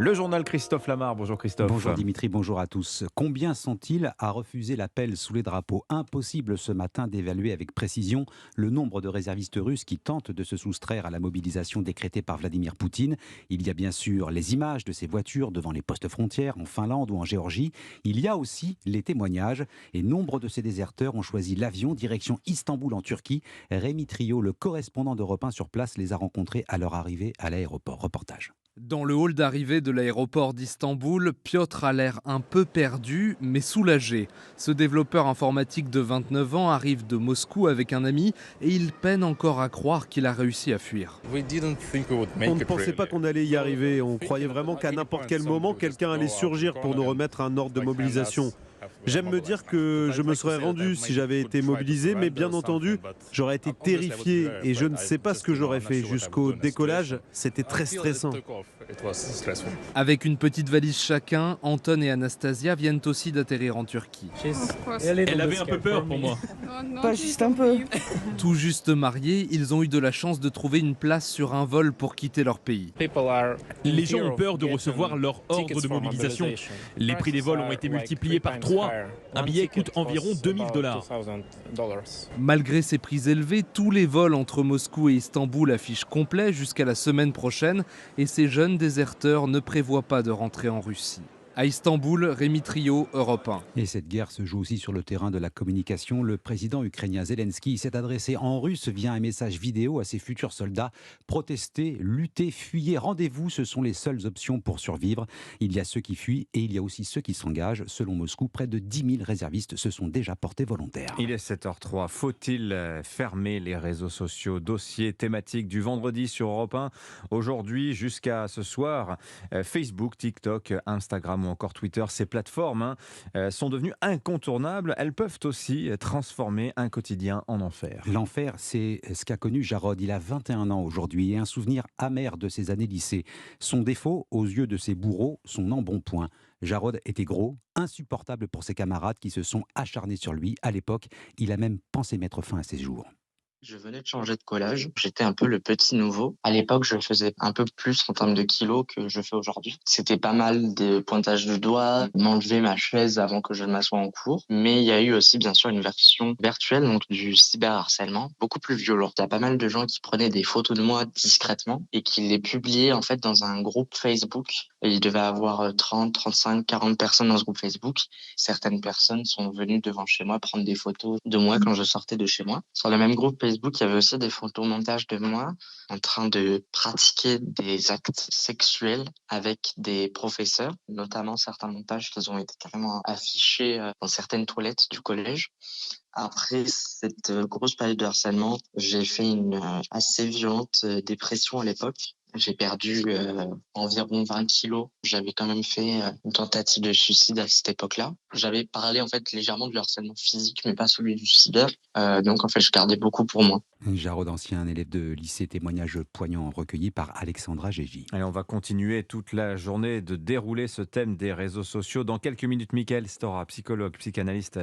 Le journal Christophe Lamar. Bonjour Christophe. Bonjour Dimitri, bonjour à tous. Combien sont-ils à refuser l'appel sous les drapeaux? Impossible ce matin d'évaluer avec précision le nombre de réservistes russes qui tentent de se soustraire à la mobilisation décrétée par Vladimir Poutine. Il y a bien sûr les images de ces voitures devant les postes frontières en Finlande ou en Géorgie. Il y a aussi les témoignages et nombre de ces déserteurs ont choisi l'avion direction Istanbul en Turquie. Rémi Trio, le correspondant d'Europe 1 sur place, les a rencontrés à leur arrivée à l'aéroport. Reportage. Dans le hall d'arrivée de l'aéroport d'Istanbul, Piotr a l'air un peu perdu, mais soulagé. Ce développeur informatique de 29 ans arrive de Moscou avec un ami et il peine encore à croire qu'il a réussi à fuir. On ne pensait pas qu'on allait y arriver. On croyait vraiment qu'à n'importe quel moment, quelqu'un allait surgir pour nous remettre un ordre de mobilisation. J'aime me dire que je me serais rendu si j'avais été mobilisé, mais bien entendu, j'aurais été terrifié et je ne sais pas ce que j'aurais fait. Jusqu'au décollage, c'était très stressant. Avec une petite valise chacun, Anton et Anastasia viennent aussi d'atterrir en Turquie. Elle avait un peu peur pour moi. Pas juste un peu. Tout juste mariés, ils ont eu de la chance de trouver une place sur un vol pour quitter leur pays. Les gens ont peur de recevoir leur ordre de mobilisation. Les prix des vols ont été multipliés par 3. Un billet coûte environ $2000. Malgré ces prix élevés, tous les vols entre Moscou et Istanbul affichent complet jusqu'à la semaine prochaine et ces jeunes déserteurs ne prévoient pas de rentrer en Russie. À Istanbul, Rémi Trio, Europe 1. Et cette guerre se joue aussi sur le terrain de la communication. Le président ukrainien Zelensky s'est adressé en russe via un message vidéo à ses futurs soldats. Protester, lutter, fuyez, rendez-vous, ce sont les seules options pour survivre. Il y a ceux qui fuient et il y a aussi ceux qui s'engagent. Selon Moscou, près de 10 000 réservistes se sont déjà portés volontaires. Il est 7h03. Faut-il fermer les réseaux sociaux? Dossier thématique du vendredi sur Europe 1. Aujourd'hui, jusqu'à ce soir, Facebook, TikTok, Instagram ou encore Twitter, ces plateformes sont devenues incontournables. Elles peuvent aussi transformer un quotidien en enfer. L'enfer, c'est ce qu'a connu Jarod. Il a 21 ans aujourd'hui et un souvenir amer de ses années lycée. Son défaut, aux yeux de ses bourreaux, son embonpoint. Jarod était gros, insupportable pour ses camarades qui se sont acharnés sur lui. À l'époque, il a même pensé mettre fin à ses jours. Je venais de changer de collège, j'étais un peu le petit nouveau. À l'époque, je faisais un peu plus en termes de kilos que je fais aujourd'hui. C'était pas mal de pointages du doigt, m'enlever ma chaise avant que je ne m'assoie en cours. Mais il y a eu aussi, bien sûr, une version virtuelle, donc du cyberharcèlement, beaucoup plus violent. Il y a pas mal de gens qui prenaient des photos de moi discrètement et qui les publiaient en fait dans un groupe Facebook. Et il devait avoir 30, 35, 40 personnes dans ce groupe Facebook. Certaines personnes sont venues devant chez moi prendre des photos de moi quand je sortais de chez moi. Sur le même groupe Facebook, il y avait aussi des photomontages de moi en train de pratiquer des actes sexuels avec des professeurs, notamment certains montages qui ont été carrément affichés dans certaines toilettes du collège. Après cette grosse période de harcèlement, j'ai fait une assez violente dépression à l'époque. J'ai perdu environ 20 kilos. J'avais quand même fait une tentative de suicide à cette époque-là. J'avais parlé en fait légèrement du harcèlement physique, mais pas celui du cyber. Donc en fait, je gardais beaucoup pour moi. Jarod, ancien élève de lycée, témoignage poignant recueilli par Alexandra Gégy. Allez, on va continuer toute la journée de dérouler ce thème des réseaux sociaux. Dans quelques minutes, Mickaël Stora, psychologue, psychanalyste,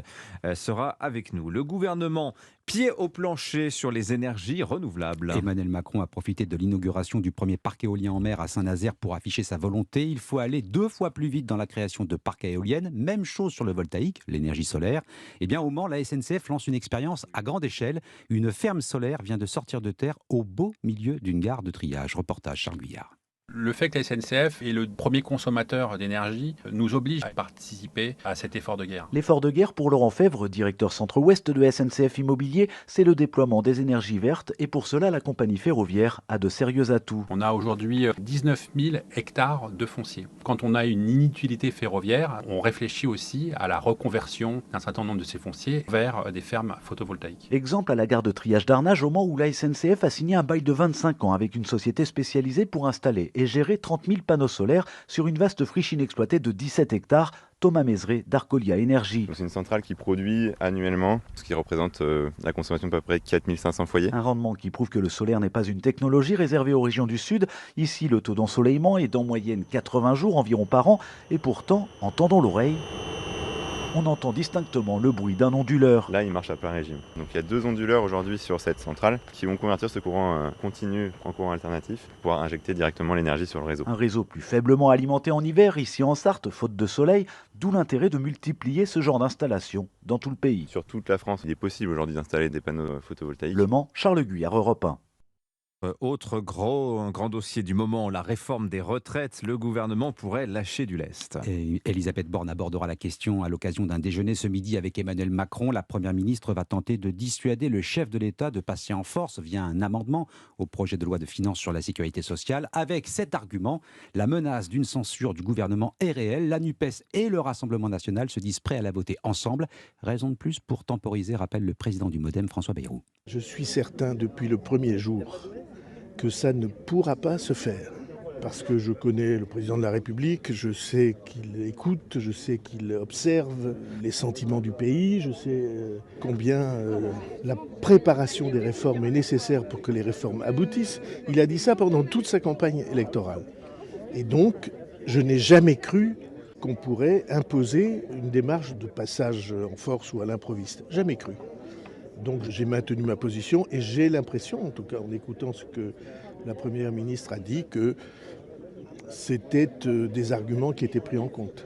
sera avec nous. Le gouvernement, pied au plancher sur les énergies renouvelables. Emmanuel Macron a profité de l'inauguration du premier parc éolien en mer à Saint-Nazaire pour afficher sa volonté. Il faut aller 2 fois plus vite dans la création de parcs éoliennes. Même chose sur le voltaïque, l'énergie solaire. Eh bien, au Mans, la SNCF lance une expérience à grande échelle. Une ferme solaire vient de sortir de terre au beau milieu d'une gare de triage. Reportage Charles Guyard. Le fait que la SNCF est le premier consommateur d'énergie nous oblige à participer à cet effort de guerre. L'effort de guerre pour Laurent Fèvre, directeur centre-ouest de SNCF Immobilier, c'est le déploiement des énergies vertes et pour cela la compagnie ferroviaire a de sérieux atouts. On a aujourd'hui 19 000 hectares de foncier. Quand on a une inutilité ferroviaire, on réfléchit aussi à la reconversion d'un certain nombre de ces fonciers vers des fermes photovoltaïques. Exemple à la gare de triage d'Arnage, au Mans où la SNCF a signé un bail de 25 ans avec une société spécialisée pour installer et gérer 30 000 panneaux solaires sur une vaste friche inexploitée de 17 hectares. Thomas Mézeret d'Arcolia Énergie. C'est une centrale qui produit annuellement, ce qui représente la consommation d'à peu près 4 500 foyers. Un rendement qui prouve que le solaire n'est pas une technologie réservée aux régions du Sud. Ici, le taux d'ensoleillement est d'en moyenne 80 jours environ par an. Et pourtant, en tendant l'oreille... On entend distinctement le bruit d'un onduleur. Là, il marche à plein régime. Donc il y a 2 onduleurs aujourd'hui sur cette centrale qui vont convertir ce courant continu en courant alternatif pour pouvoir injecter directement l'énergie sur le réseau. Un réseau plus faiblement alimenté en hiver, ici en Sarthe, faute de soleil, d'où l'intérêt de multiplier ce genre d'installation dans tout le pays. Sur toute la France, il est possible aujourd'hui d'installer des panneaux photovoltaïques. Le Mans, Charles Guyard, Europe 1. Autre grand dossier du moment, la réforme des retraites. Le gouvernement pourrait lâcher du lest. Et Elisabeth Borne abordera la question à l'occasion d'un déjeuner ce midi avec Emmanuel Macron. La Première ministre va tenter de dissuader le chef de l'État de passer en force via un amendement au projet de loi de finances sur la sécurité sociale. Avec cet argument, la menace d'une censure du gouvernement est réelle. La NUPES et le Rassemblement national se disent prêts à la voter ensemble. Raison de plus pour temporiser, rappelle le président du MoDem, François Bayrou. Je suis certain depuis le premier jour que ça ne pourra pas se faire. Parce que je connais le président de la République, je sais qu'il écoute, je sais qu'il observe les sentiments du pays, je sais combien la préparation des réformes est nécessaire pour que les réformes aboutissent. Il a dit ça pendant toute sa campagne électorale. Et donc, je n'ai jamais cru qu'on pourrait imposer une démarche de passage en force ou à l'improviste. Jamais cru. Donc j'ai maintenu ma position et j'ai l'impression, en tout cas en écoutant ce que la Première ministre a dit, que c'était des arguments qui étaient pris en compte.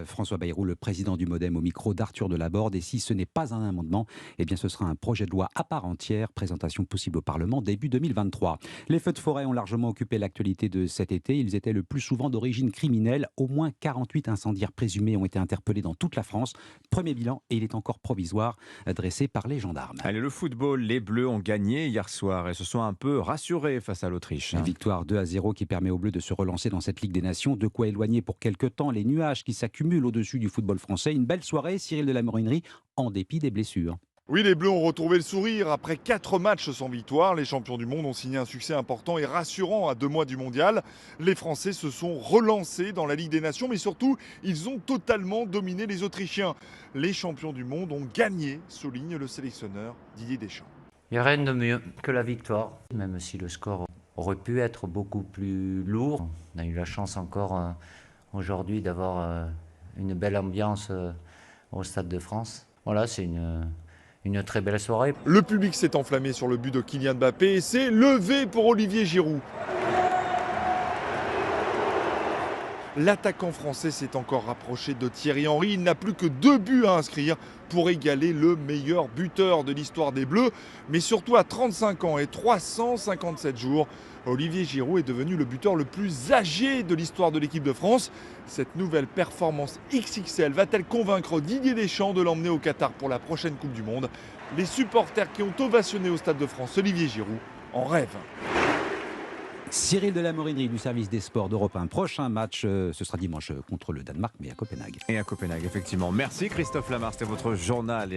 François Bayrou, le président du MoDem, au micro d'Arthur Delaborde. Et si ce n'est pas un amendement, eh bien ce sera un projet de loi à part entière. Présentation possible au Parlement début 2023. Les feux de forêt ont largement occupé l'actualité de cet été. Ils étaient le plus souvent d'origine criminelle. Au moins 48 incendiaires présumés ont été interpellés dans toute la France. Premier bilan, et il est encore provisoire, dressé par les gendarmes. Allez, le football, les Bleus ont gagné hier soir et se sont un peu rassurés face à l'Autriche. Une victoire 2-0 qui permet aux Bleus de se relancer dans cette Ligue des Nations. De quoi éloigner pour quelque temps les nuages qui s'accumulent au-dessus du football français. Une belle soirée, Cyril de la Morinerie, en dépit des blessures. Oui, les Bleus ont retrouvé le sourire. Après 4 matchs sans victoire, les champions du monde ont signé un succès important et rassurant à 2 mois du mondial. Les Français se sont relancés dans la Ligue des Nations, mais surtout, ils ont totalement dominé les Autrichiens. Les champions du monde ont gagné, souligne le sélectionneur Didier Deschamps. Il n'y a rien de mieux que la victoire, même si le score aurait pu être beaucoup plus lourd. On a eu la chance encore aujourd'hui d'avoir une belle ambiance au Stade de France. Voilà, c'est une très belle soirée. Le public s'est enflammé sur le but de Kylian Mbappé et s'est levé pour Olivier Giroud. L'attaquant français s'est encore rapproché de Thierry Henry. Il n'a plus que 2 buts à inscrire pour égaler le meilleur buteur de l'histoire des Bleus. Mais surtout à 35 ans et 357 jours, Olivier Giroud est devenu le buteur le plus âgé de l'histoire de l'équipe de France. Cette nouvelle performance XXL va-t-elle convaincre Didier Deschamps de l'emmener au Qatar pour la prochaine Coupe du Monde? Les supporters qui ont ovationné au Stade de France Olivier Giroud en rêvent. Cyril de la Morinerie du service des sports d'Europe 1. Prochain match, ce sera dimanche contre le Danemark, mais à Copenhague. Et à Copenhague, effectivement. Merci Christophe Lamar, c'était votre journal.